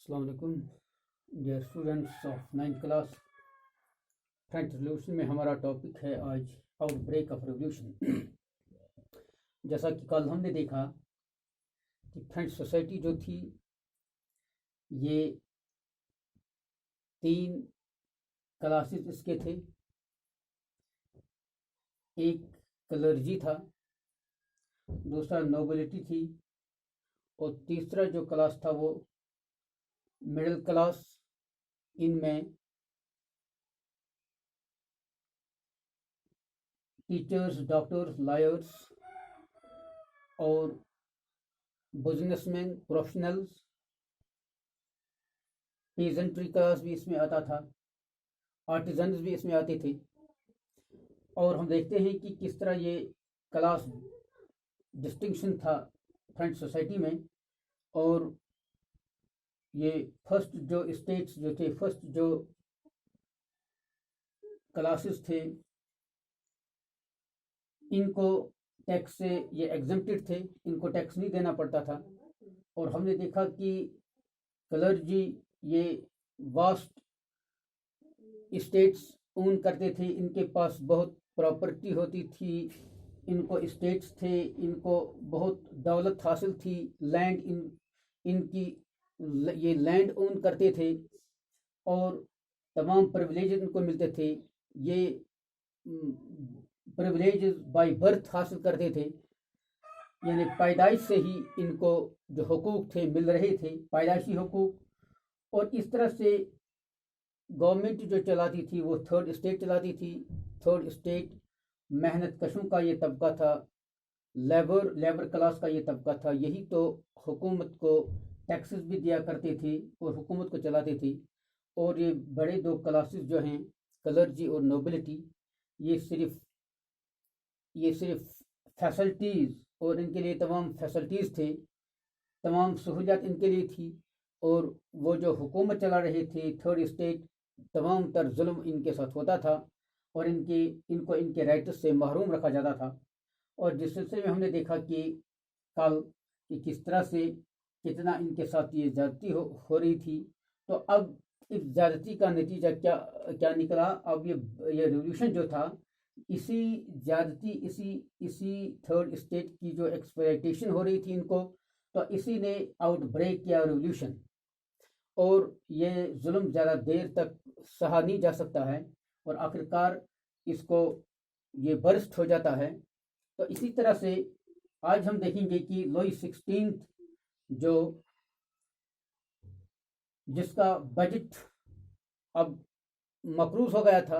अस्सलाम वालेकुम dear students of 9th class. French revolution में हमारा टॉपिक है आज आउटब्रेक ऑफ रिवॉल्यूशन। जैसा कि कल हमने देखा कि फ्रेंच सोसाइटी जो थी ये 3 क्लासेस इसके थे। एक क्लर्जी था, दूसरा नोबिलिटी थी और तीसरा जो क्लास था वो मिडिल क्लास। इनमें टीचर्स, डॉक्टर्स, लॉयर्स और बिजनेसमैन, प्रोफेशनल्स, पेजेंट्री क्लास भी इसमें आता था, आर्टिजन्स भी इसमें आते थे। और हम देखते हैं कि किस तरह ये क्लास डिस्टिंक्शन था फ्रेंच सोसाइटी में। और ये फर्स्ट जो स्टेट्स जो थे, फर्स्ट जो क्लासेस थे, इनको टैक्स से ये एग्जम्प्टेड थे, इनको टैक्स नहीं देना पड़ता था। और हमने देखा कि क्लर्जी ये वास्ट स्टेट्स ओन करते थे, इनके पास बहुत प्रॉपर्टी होती थी, इनको स्टेट्स थे, इनको बहुत दौलत हासिल थी, लैंड इनकी ये लैंड ओन करते थे और तमाम प्रिविलेज इनको मिलते थे। ये प्रिविलेज बाय बर्थ हासिल करते थे, यानी पैदाइश से ही इनको जो हुकूक थे मिल रहे थे, पैदाइशी हुकूक। और इस तरह से गवर्नमेंट जो चलाती थी वो थर्ड स्टेट चलाती थी। थर्ड स्टेट मेहनत कशों का ये तबका था, लेबर क्लास का ये तबका था। यही तो हुकूमत को टैक्सेस भी दिया करते थे और हुकूमत को चलाते थे। और ये बड़े 2 क्लासेस जो हैं, क्लर्जी और नोबिलिटी, ये सिर्फ फैसिलिटीज़ और इनके लिए तमाम फैसिलिटीज़ थे, तमाम सहूलियत इनके लिए थी। और वो जो हुकूमत चला रहे थे थर्ड स्टेट, तमाम तर जुल्म इनके साथ होता था और इनको इनके राइट्स से महरूम रखा जाता था। और जिस सिलसिले में हमने देखा कि कल कि किस तरह से कितना इनके साथ ये ज़्यादती हो रही थी। तो अब इस ज़्यादती का नतीजा क्या निकला। अब ये रिवॉल्यूशन जो था, इसी ज़्यादती, इसी थर्ड स्टेट की जो एक्सप्लॉयटेशन हो रही थी इनको, तो इसी ने आउटब्रेक किया रिवॉल्यूशन। और ये जुल्म ज़्यादा देर तक सहा नहीं जा सकता है और आखिरकार इसको ये बर्स्ट हो जाता है। तो इसी तरह से आज हम देखेंगे कि लुई 16 जो जिसका बजट अब मकरूज हो गया था,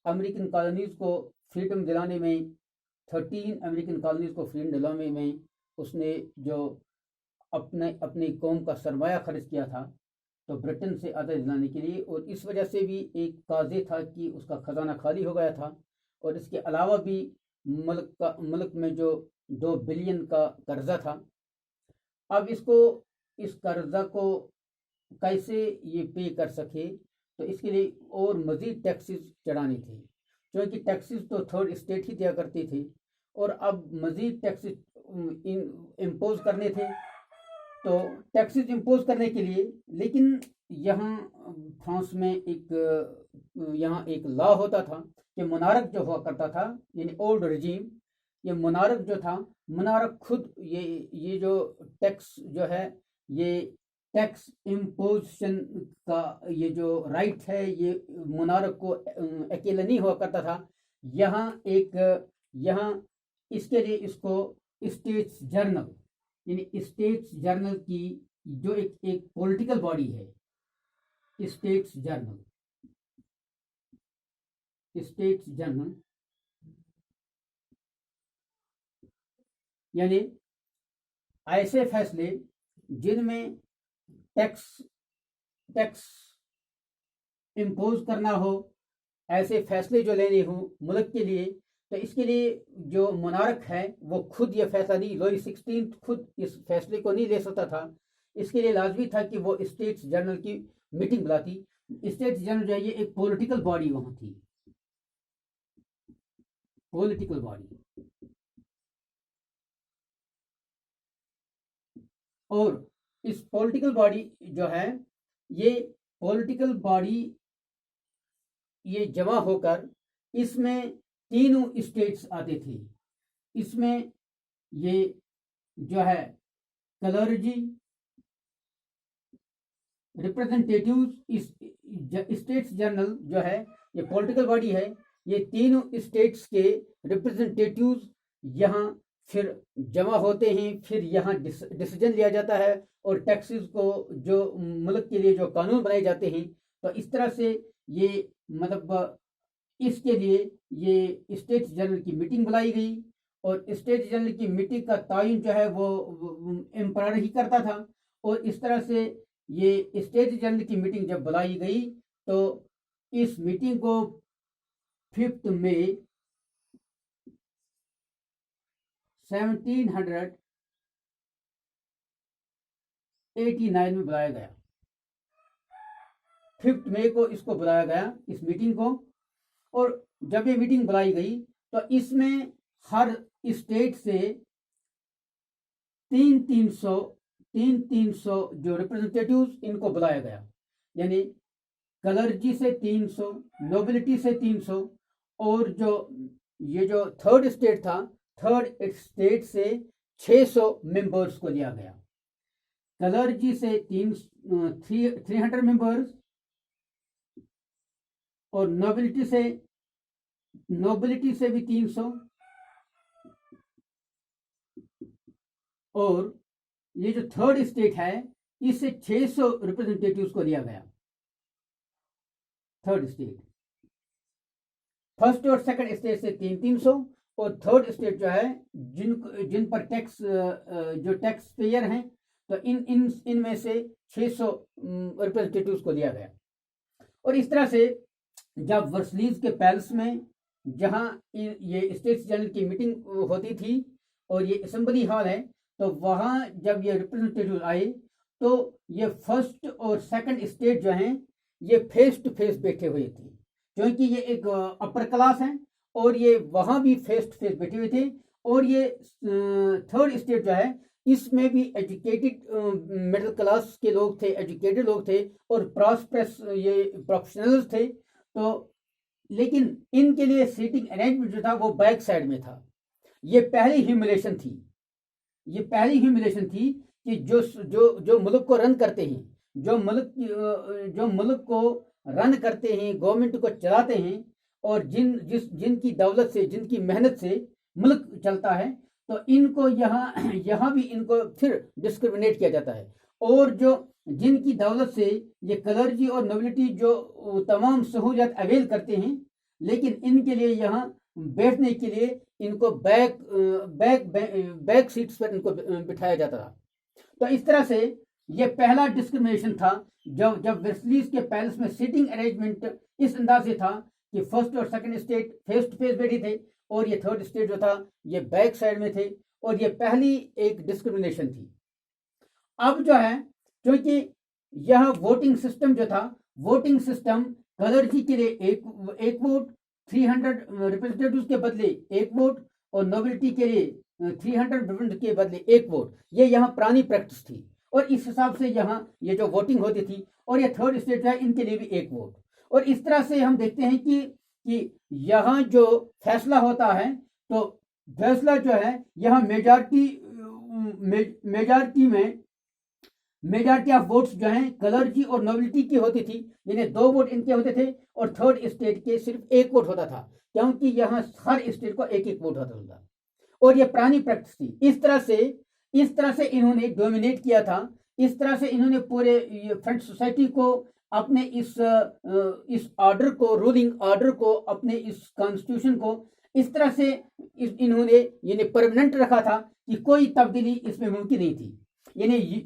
अमेरिकन कॉलोनीज़ को फ्रीडम दिलाने में, 13 अमेरिकन कॉलोनीज़ को फ्रीडम दिलाने में उसने जो अपनी कौम का सरमाया खर्च किया था, तो ब्रिटेन से आज़ादी दिलाने के लिए। और इस वजह से भी एक काज़े था कि उसका ख़जाना खाली हो गया था। और इसके अलावा भी मुल्क में जो 2 बिलियन का कर्जा था, अब इस कर्जा को कैसे ये पे कर सके, तो इसके लिए और मज़ीद टैक्सेस चढ़ाने थे, क्योंकि टैक्सेस तो थर्ड स्टेट ही दिया करते थे और अब मज़ीद टैक्सेस इम्पोज करने थे। तो टैक्सेस इम्पोज करने के लिए, लेकिन यहाँ फ्रांस में यहाँ एक लॉ होता था कि मोनार्क जो हुआ करता था, यानी ओल्ड रजीम, ये मोनार्क जो था, मोनार्क खुद ये जो टैक्स जो है, ये टैक्स इम्पोजिशन का ये जो राइट है, ये मोनार्क को अकेला नहीं हुआ करता था। यहाँ इसके लिए इसको स्टेट्स जर्नल, यानी स्टेट्स जर्नल की जो एक पॉलिटिकल बॉडी है, स्टेट्स जर्नल यानी ऐसे फैसले जिनमें टैक्स इम्पोज करना हो, ऐसे फैसले जो लेने हो मुल्क के लिए, तो इसके लिए जो मोनार्क है वो खुद ये फैसला नहीं, लुई 16 खुद इस फैसले को नहीं ले सकता था। इसके लिए लाजमी था कि वो स्टेट्स जनरल की मीटिंग बुलाती। स्टेट्स जनरल जो है ये एक पॉलिटिकल बॉडी वहाँ थी, पॉलिटिकल बॉडी। और इस पॉलिटिकल बॉडी जो है ये पॉलिटिकल बॉडी ये जमा होकर इसमें तीनों स्टेट्स आते थे। इसमें ये जो है कलर्जी, रिप्रेजेंटेटिव्स, स्टेट्स जनरल जो है ये पॉलिटिकल बॉडी है, ये तीनों स्टेट्स के रिप्रेजेंटेटिव्स यहाँ फिर जमा होते हैं, फिर यहाँ डिसीजन लिया जाता है और टैक्सेस को जो मुल्क के लिए जो कानून बनाए जाते हैं। तो इस तरह से ये मतलब इसके लिए ये स्टेट्स जनरल की मीटिंग बुलाई गई और स्टेट्स जनरल की मीटिंग का तयन जो है वो एम्परर ही करता था। और इस तरह से ये स्टेट्स जनरल की मीटिंग जब बुलाई गई तो इस मीटिंग को 5 मई 1789 में बुलाया गया। 5 मई को इसको बुलाया गया, इस मीटिंग को। और जब ये मीटिंग बुलाई गई तो इसमें हर स्टेट से 300 जो रिप्रेजेंटेटिव्स इनको बुलाया गया, यानी कलर्जी से 300, नोबिलिटी से 300 और जो ये जो थर्ड स्टेट था, थर्ड स्टेट से 600 मेंबर्स को लिया गया। कलर्जी से 300 मेंबर्स और नोबिलिटी से भी 300 और ये जो थर्ड स्टेट है इससे 600 रिप्रेजेंटेटिव्स को लिया गया। थर्ड स्टेट, फर्स्ट और सेकंड स्टेट से 300 और थर्ड स्टेट जो है जिन पर टैक्स जो टैक्स पेयर हैं तो इनमें से 600 रिप्रेजेंटेटिव्स को लिया गया। और इस तरह से जब वर्सलीज के पैलेस में जहां ये स्टेट्स जनरल की मीटिंग होती थी और ये असेंबली हॉल है, तो वहां जब ये रिप्रेजेंटेटिव आए तो ये फर्स्ट और सेकंड स्टेट जो हैं ये फेस टू फेस बैठे हुए थे, क्योंकि ये एक अपर क्लास है और ये वहां भी फेस टू फेस बैठे हुए थे। और ये थर्ड स्टेट जो है इसमें भी एजुकेटेड मिडिल क्लास के लोग थे, एजुकेटेड लोग थे और प्रॉस्पेरस ये प्रोफेशनल्स थे। तो लेकिन इनके लिए सीटिंग अरेंजमेंट जो था वो बैक साइड में था। ये पहली ह्यूमिलेशन थी कि जो मुल्क को रन करते हैं, जो मुल्क को रन करते हैं, गवर्नमेंट को चलाते हैं और जिनकी दौलत से, जिनकी मेहनत से मुल्क चलता है, तो इनको यहाँ भी इनको फिर डिस्क्रिमिनेट किया जाता है। और जो जिनकी दौलत से ये कलर्जी और नोबिलिटी जो तमाम सहूलियत अवेल करते हैं, लेकिन इनके लिए यहाँ बैठने के लिए इनको बैक सीट्स पर इनको बिठाया जाता था। तो इस तरह से ये पहला डिस्क्रिमिनेशन था जब वेस्टलीज के पैलेस में सीटिंग अरेंजमेंट इस अंदाज से था कि फर्स्ट और second state face to face बैठे थे और ये थर्ड स्टेट जो था ये बैक साइड में थे। और ये पहली एक डिस्क्रिमिनेशन थी। अब जो है, क्योंकि यह वोटिंग सिस्टम जो था, वोटिंग सिस्टम कलर्जी के लिए एक वोट, 300 रिप्रेजेंटेटिव्स के बदले एक वोट और नोबिलिटी के लिए 300 रिप्रेजेंटेटिव के बदले एक वोट, ये यहाँ पुरानी प्रैक्टिस थी। और इस हिसाब से यहाँ ये जो वोटिंग होती थी और ये थर्ड स्टेट है इनके लिए भी एक वोट। और इस तरह से हम देखते हैं कि यहाँ जो फैसला होता है तो फैसला जो है यहाँ मेजॉरिटी ऑफ वोट्स जो हैं कलर्जी और नोबिलिटी की होती थी, यानी 2 वोट इनके होते थे और थर्ड स्टेट के सिर्फ 1 वोट होता था, क्योंकि यहाँ हर स्टेट को एक वोट होता था। और ये पुरानी प्रैक्टिस थी। इस तरह से इन्होंने डोमिनेट किया था। इस तरह से इन्होंने पूरे फ्रेंच सोसाइटी को अपने इस ऑर्डर को, रूलिंग ऑर्डर को, अपने इस कॉन्स्टिट्यूशन को इस तरह से इन्होंने यानी परमानेंट रखा था कि कोई तब्दीली इसमें मुमकिन नहीं थी। यानी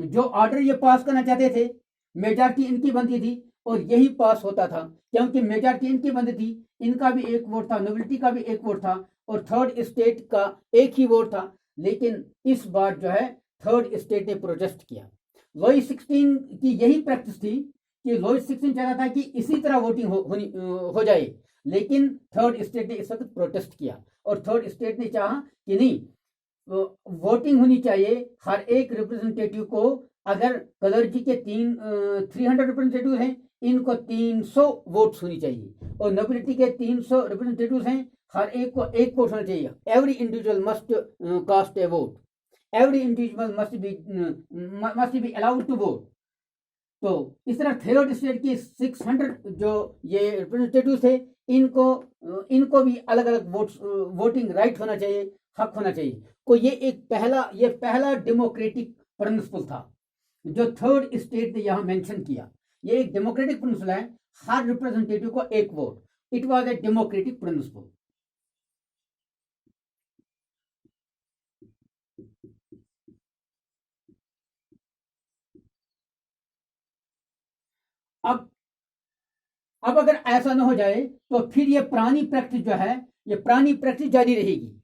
जो ऑर्डर ये पास करना चाहते थे मेजॉरिटी इनकी बनती थी और यही पास होता था, क्योंकि मेजॉरिटी इनकी बनती थी, इनका भी 1 वोट था, नोबिलिटी का भी 1 वोट था और थर्ड स्टेट का 1 ही वोट था। लेकिन इस बार जो है थर्ड स्टेट ने प्रोटेस्ट किया। लुईस 16 की यही प्रैक्टिस थी कि लुईस 16 चाहता था कि इसी तरह वोटिंग हो जाए, लेकिन थर्ड स्टेट ने इस वक्त प्रोटेस्ट किया और थर्ड स्टेट ने चाहा कि नहीं, वोटिंग होनी चाहिए, हर एक रिप्रेजेंटेटिव को अगर क्लर्जी के 300 रिप्रेजेंटेटिव हैं, इनको 300 वोट्स होनी चाहिए, और नोबिलिटी के 300 रिप्रेजेंटेटिव हैं, हर एक को एक वोट होना चाहिए। Every individual must cast a vote, every individual must be allowed to vote. तो इस तरह थर्ड स्टेट की 600 जो ये रिप्रेजेंटेटिव थे, इनको भी अलग अलग वोटिंग राइट होना चाहिए, हक होना चाहिए। तो ये पहला डेमोक्रेटिक प्रिंसिपल था जो थर्ड स्टेट ने यहां मेंशन किया। ये एक डेमोक्रेटिक प्रिंसिपल है, हर रिप्रेजेंटेटिव को एक vote. It was a democratic principle. अब अगर ऐसा ना हो जाए तो फिर ये पुरानी प्रैक्टिस जो है, ये पुरानी प्रैक्टिस जारी रहेगी।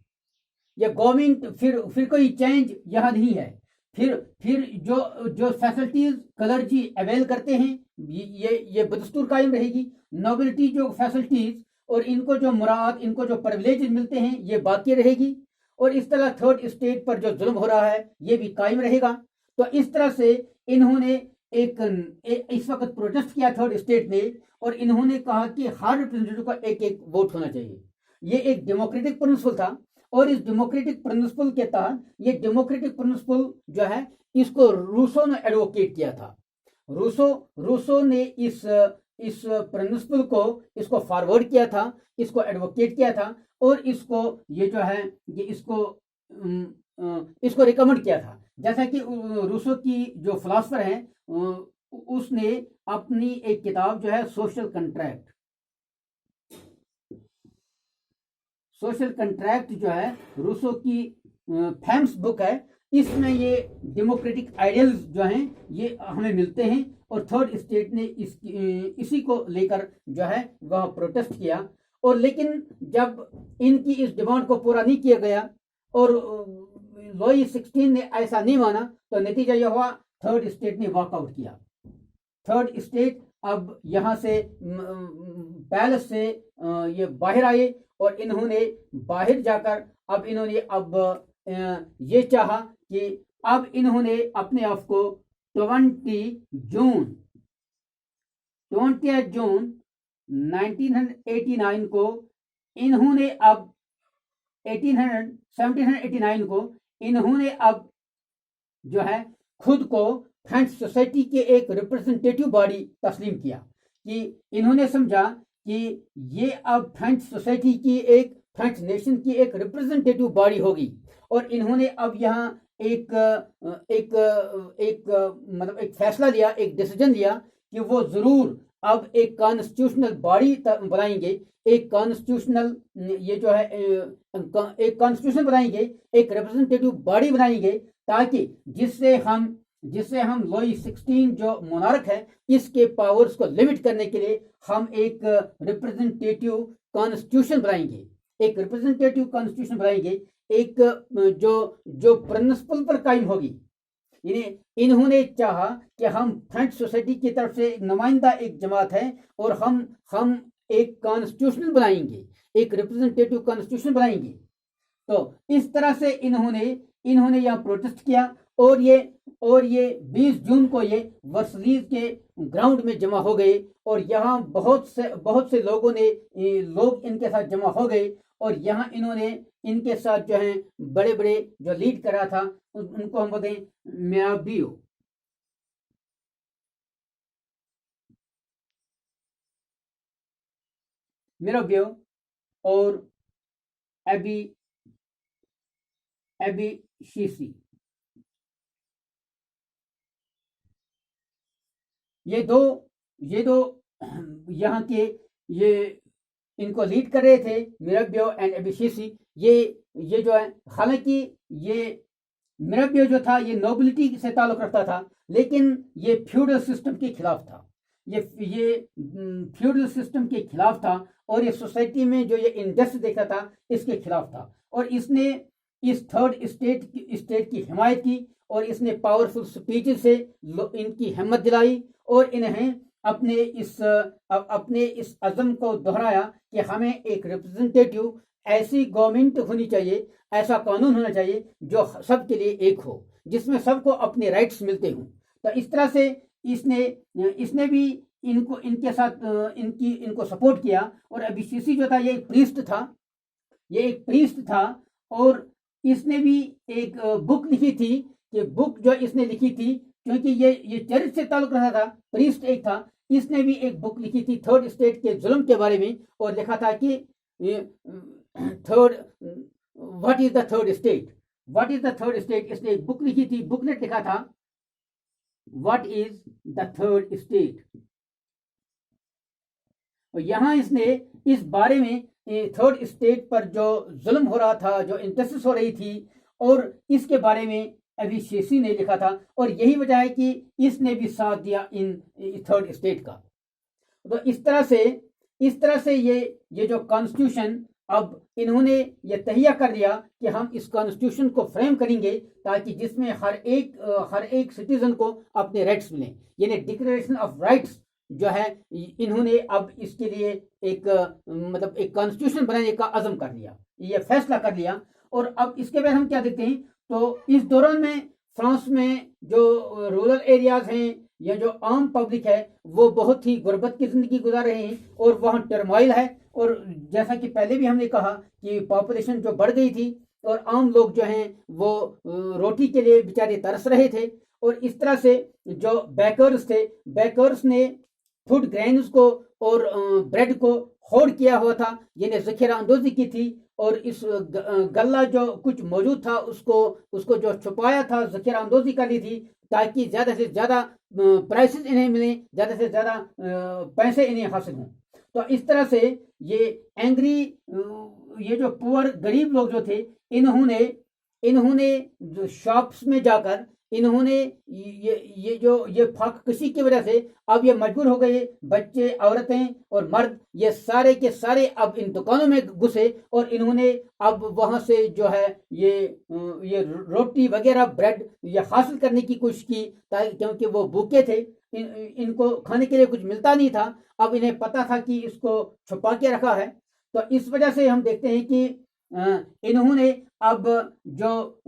ये गवर्नमेंट फिर कोई चेंज यहां नहीं है। फिर जो फैसिलिटीज क्लर्जी अवेल करते हैं, ये बदस्तूर कायम रहेगी। नोबिलिटी जो फैसिलिटीज और इनको जो मुराद, इनको जो प्रिविलेज मिलते हैं, ये बाकी रहेगी। और इस तरह थर्ड स्टेट पर जो जुल्म हो रहा है, ये भी कायम रहेगा। तो इस तरह से इन्होंने इस वक्त प्रोटेस्ट किया थर्ड स्टेट ने, और इन्होंने कहा कि हर रिप्रेजेंटेटिव का एक एक वोट होना चाहिए। ये एक डेमोक्रेटिक प्रिंसिपल था, और इस डेमोक्रेटिक प्रिंसिपल के तहत, ये डेमोक्रेटिक प्रिंसिपल जो है, इसको रूसो ने एडवोकेट किया था। रूसो ने इस प्रिंसिपल को, इसको फॉरवर्ड किया था, इसको एडवोकेट किया था, और इसको ये जो है, ये इसको रिकमेंड किया था। जैसा कि रूसो की जो फिलोसफर हैं, उसने अपनी एक किताब जो है सोशल कंट्रैक्ट जो है, रूसो की फेमस बुक है। इसमें ये डेमोक्रेटिक आइडियल्स जो हैं, ये हमें मिलते हैं। और थर्ड स्टेट ने इसी को लेकर जो है वह प्रोटेस्ट किया। और लेकिन जब इनकी इस डिमांड को पूरा नहीं किया गया और लुई 16 ने ऐसा नहीं माना, तो नतीजा यह हुआ, थर्ड स्टेट ने वॉकआउट किया। थर्ड स्टेट अब यहां से पैलेस से ये बाहर आए, और इन्होंने बाहर जाकर अब ये चाहा कि अब इन्होंने अपने आप को 20 जून 1989 को इन्होंने अब 1789 को इन्होंने अब जो है खुद को फ्रेंच सोसाइटी के एक रिप्रेजेंटेटिव बॉडी तस्लीम किया। कि इन्होंने समझा कि ये अब फ्रेंच सोसाइटी की, एक फ्रेंच नेशन की एक रिप्रेजेंटेटिव बॉडी होगी। और इन्होंने अब यहाँ एक फैसला लिया, एक डिसीजन लिया कि वो जरूर अब एक कॉन्स्टिट्यूशनल बॉडी बनाएंगे, एक कॉन्स्टिट्यूशनल ये जो है एक कॉन्स्टिट्यूशन बनाएंगे, एक रिप्रेजेंटेटिव बॉडी बनाएंगे, ताकि जिससे हम लुई 16 जो मोनार्क है, इसके पावर्स को लिमिट करने के लिए हम एक रिप्रेजेंटेटिव कॉन्स्टिट्यूशन बनाएंगे, एक रिप्रेजेंटेटिव कॉन्स्टिट्यूशन बनाएंगे, एक जो प्रिंसिपल पर कायम होगी। इन्होंने चाहा कि हम फ्रेंच सोसाइटी की तरफ से नुमाइंदा एक जमात है, और हम एक कॉन्स्टिट्यूशन बनाएंगे, एक रिप्रेजेंटेटिव कॉन्स्टिट्यूशन बनाएंगे। तो इस तरह से इन्होंने यहाँ प्रोटेस्ट किया, और ये 20 जून को ये वर्सलीज के ग्राउंड में जमा हो गए, और यहाँ बहुत से लोग इनके साथ जमा हो गए। और यहाँ इन्होंने इनके साथ जो है बड़े बड़े जो लीड करा था, उनको हम बोलते हैं मिराबियो और एबीसीसी, ये दो यहाँ के ये इनको लीड कर रहे थे, मिराबियो एंड एबीसीसी। ये जो है, हालांकि ये मिराबियो जो था, ये नोबिलिटी से ताल्लुक रखता था, लेकिन ये फ्यूडल सिस्टम के खिलाफ था। ये फ्यूडल सिस्टम के खिलाफ था, और ये सोसाइटी में जो ये इनजस्टिस देखता था, इसके खिलाफ था। और इसने इस थर्ड स्टेट की हिमायत की, और इसने पावरफुल स्पीच से इनकी हिम्मत दिलाई, और इन्हें अपने इस अज़म को दोहराया कि हमें एक रिप्रेजेंटेटिव ऐसी गवर्नमेंट होनी चाहिए, ऐसा कानून होना चाहिए जो सबके लिए एक हो, जिसमें सबको अपने राइट्स मिलते हों। तो इस तरह से इसने इसने भी इनको इनके साथ इनको सपोर्ट किया। और अभिशेषी जो था ये एक प्रीस्ट था, ये एक प्रीस्ट था। और इसने भी एक बुक लिखी थी, कि बुक जो इसने लिखी थी, क्योंकि ये चर्च से ताल्लुक रखता था, प्रीस्ट एक था, इसने भी एक बुक लिखी थी थर्ड स्टेट के जुल्म के बारे में, और लिखा था कि third what is the third state, what is the third state. इसने एक बुक लिखी थी, बुकलेट लिखा था, what is the third state. और यहां इसने इस बारे में थर्ड स्टेट पर जो जुल्म हो रहा था, जो इंटरसिस हो रही थी, और इसके बारे में अभिशेषी ने लिखा था। और यही वजह है कि इसने भी साथ दिया इन थर्ड स्टेट का। तो इस तरह से ये जो कॉन्स्टिट्यूशन, अब इन्होंने ये तहिया कर लिया कि हम इस कॉन्स्टिट्यूशन को फ्रेम करेंगे ताकि जिसमें हर एक सिटीजन को अपने राइट्स मिलें, यानी डिक्लेरेशन ऑफ राइट्स जो है, इन्होंने अब इसके लिए एक मतलब एक कॉन्स्टिट्यूशन बनाने का अज़म कर लिया, ये फैसला कर लिया। और अब इसके बाद हम क्या देखते हैं, तो इस दौरान में फ्रांस में जो रूरल एरियाज हैं या जो आम पब्लिक है वो बहुत ही गुर्बत की जिंदगी गुजार रहे हैं, और वहाँ टर्मोइल है। और जैसा कि पहले भी हमने कहा कि पॉपुलेशन जो बढ़ गई थी, और आम लोग जो हैं वो रोटी के लिए बेचारे तरस रहे थे। और इस तरह से जो बेकर्स थे, बेकर्स ने फूड ग्रेन्स को और ब्रेड को होल्ड किया हुआ था, यानी जखीरा अंदोजी की थी। और इस गल्ला जो कुछ मौजूद था उसको जो छुपाया था, जखीरा अंदोजी कर ली थी, ताकि ज़्यादा से ज़्यादा प्राइसेस इन्हें मिलें, ज़्यादा से ज़्यादा पैसे इन्हें हासिल हों। तो इस तरह से ये एंग्री, ये जो पुअर गरीब लोग जो थे, इन्होंने जो शॉप्स में जाकर इन्होंने ये फाककशी की वजह से अब ये मजबूर हो गए, बच्चे, औरतें और मर्द, ये सारे के सारे अब इन दुकानों में घुसे, और इन्होंने अब वहां से जो है ये रोटी वगैरह, ब्रेड ये हासिल करने की कोशिश की, ताकि क्योंकि वो भूखे थे, इनको खाने के लिए कुछ मिलता नहीं था। अब इन्हें पता था कि इसको छुपा के रखा है। तो इस वजह से हम देखते हैं कि इन्होंने अब जो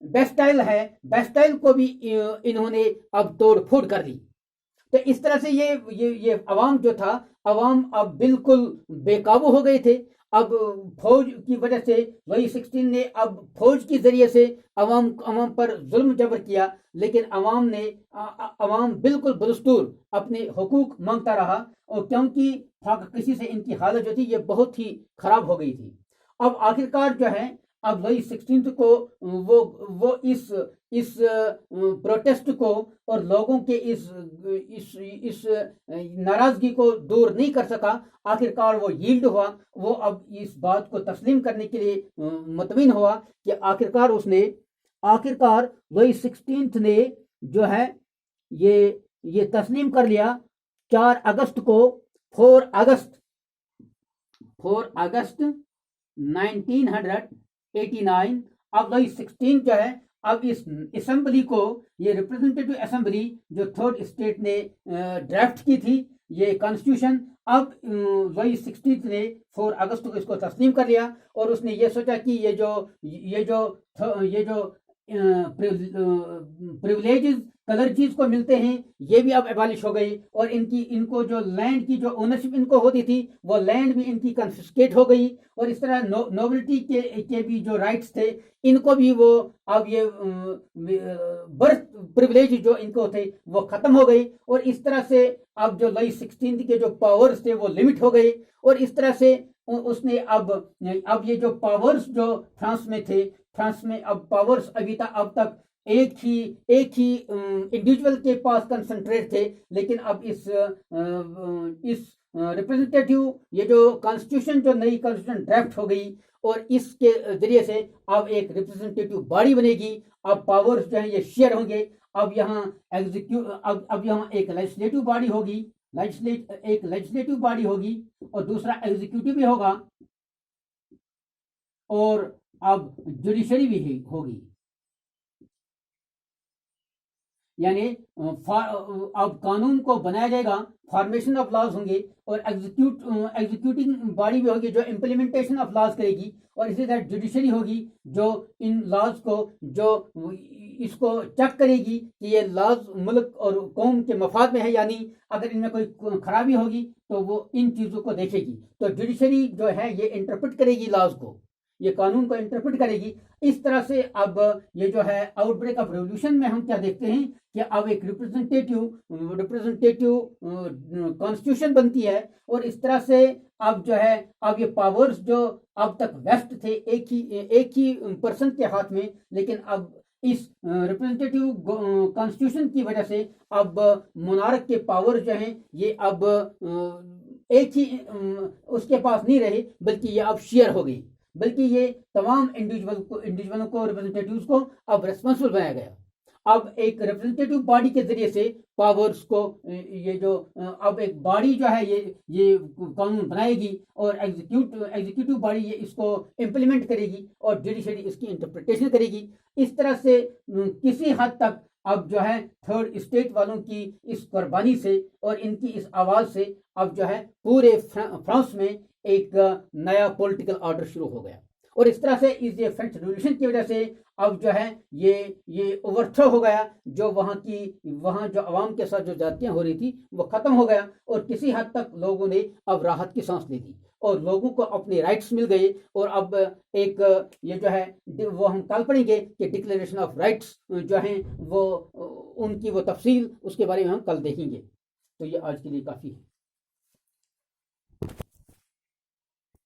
बेस्टाइल है, बेस्टाइल को भी इन्होंने अब तोड़ फोड़ कर दी। तो इस तरह से ये अवाम जो था, अवाम अब बिल्कुल बेकाबू हो गए थे। अब फौज की वजह से वही 16 ने अब फौज के जरिए से अवाम पर जुल्म जबर किया, लेकिन अवाम बिल्कुल बदस्तूर अपने हुकूक मांगता रहा। और क्योंकि फाककशी से इनकी हालत जो थी ये बहुत ही खराब हो गई थी। अब आखिरकार जो है, अब वही 16 को वो इस प्रोटेस्ट को और लोगों के इस नाराजगी को दूर नहीं कर सका। आखिरकार वो यील्ड हुआ, वो अब इस बात को तस्लीम करने के लिए मुतमिन हुआ कि आखिरकार वही 16 ने जो है ये तस्लीम कर लिया 4 अगस्त को, 4 अगस्त 1989। अब वही 16 जो है, अब इस असेंबली को, ये रिप्रेजेंटेटिव असेंबली जो थर्ड स्टेट ने ड्राफ्ट की थी ये कॉन्स्टिट्यूशन, अब वही 16 ने 4 अगस्त को इसको तस्लीम कर लिया। और उसने ये सोचा कि ये जो प्रिविलेजेस कलर्जीज को मिलते हैं ये भी अब एबॉलिश हो गई, और इनको जो लैंड की जो ओनरशिप इनको होती थी वो लैंड भी इनकी कन्फिस्केट हो गई। और इस तरह नोबिलिटी के भी जो राइट्स थे इनको भी वो अब ये बर्थ प्रिविलेज जो इनको थे वो खत्म हो गई। और इस तरह से अब जो लई 16 के जो पावर्स थे वो लिमिट हो गए। और इस तरह से उसने अब ये जो पावर्स जो फ्रांस में थे, फ्रांस में अब पावर्स अब तक एक ही इंडिविजुअल के पास कंसंट्रेट थे, लेकिन अब इस रिप्रेजेंटेटिव ये जो कॉन्स्टिट्यूशन, जो नई कॉन्स्टिट्यूशन ड्राफ्ट हो गई, और इसके जरिए से अब एक रिप्रेजेंटेटिव बॉडी बनेगी। अब पावर्स जो है ये शेयर होंगे। अब यहाँ अब यहाँ एक लेजिस्लेटिव बॉडी होगी, एक लेजिस्लेटिव बॉडी होगी, और दूसरा एग्जीक्यूटिव भी होगा, और अब जुडिशरी भी होगी। यानी अब कानून को बनाया जाएगा, फॉर्मेशन ऑफ लॉज होंगे और एग्जीक्यूटिंग बॉडी भी होगी जो इम्प्लीमेंटेशन ऑफ लॉज करेगी, और इसी तरह जुडिशरी होगी जो इन लॉज को जो इसको चेक करेगी कि ये लॉज मुल्क और कौम के मफाद में है, यानी अगर इनमें कोई खराबी होगी तो वो इन चीज़ों को देखेगी। तो जुडिशरी जो है ये इंटरप्रेट करेगी लॉज को, ये कानून को इंटरप्रेट करेगी। इस तरह से अब ये जो है आउटब्रेक ऑफ रेवोल्यूशन में हम क्या देखते हैं कि अब एक रिप्रेजेंटेटिव कॉन्स्टिट्यूशन बनती है, और इस तरह से अब जो है अब ये पावर्स जो अब तक वेस्ट थे एक ही पर्सन के हाथ में, लेकिन अब इस रिप्रेजेंटेटिव कॉन्स्टिट्यूशन की वजह से अब मोनार्क के पावर जो हैं ये अब एक ही उसके पास नहीं रहे, बल्कि ये अब शेयर हो गई, बल्कि ये तमाम इंडिविजुअलों को रिप्रेजेंटेटिव्स को अब रिस्पॉन्सिबल बनाया गया। अब एक रिप्रेजेंटेटिव बॉडी के जरिए से पावर्स को ये जो अब एक बॉडी जो है ये कानून बनाएगी, और एग्जीक्यूटिव बॉडी ये इसको इम्प्लीमेंट करेगी और जुडिशरी इसकी इंटरप्रिटेशन करेगी। इस तरह से किसी हद तक अब जो है थर्ड स्टेट वालों की इस कुर्बानी से और इनकी इस आवाज़ से अब जो है पूरे फ्रांस में एक नया पॉलिटिकल ऑर्डर शुरू हो गया, और इस तरह से इस ये फ्रेंच रिवॉल्यूशन की वजह से अब जो है ये ओवरथ्रो हो गया, जो वहाँ जो आवाम के साथ जो जातियाँ हो रही थी वो ख़त्म हो गया, और किसी हद तक लोगों ने अब राहत की सांस ले ली और लोगों को अपने राइट्स मिल गए। और अब एक ये जो है वो हम कल पढ़ेंगे कि डिक्लेरेशन ऑफ राइट्स जो हैं वो उनकी वो तफसील उसके बारे में हम कल देखेंगे। तो ये आज के लिए काफ़ी है।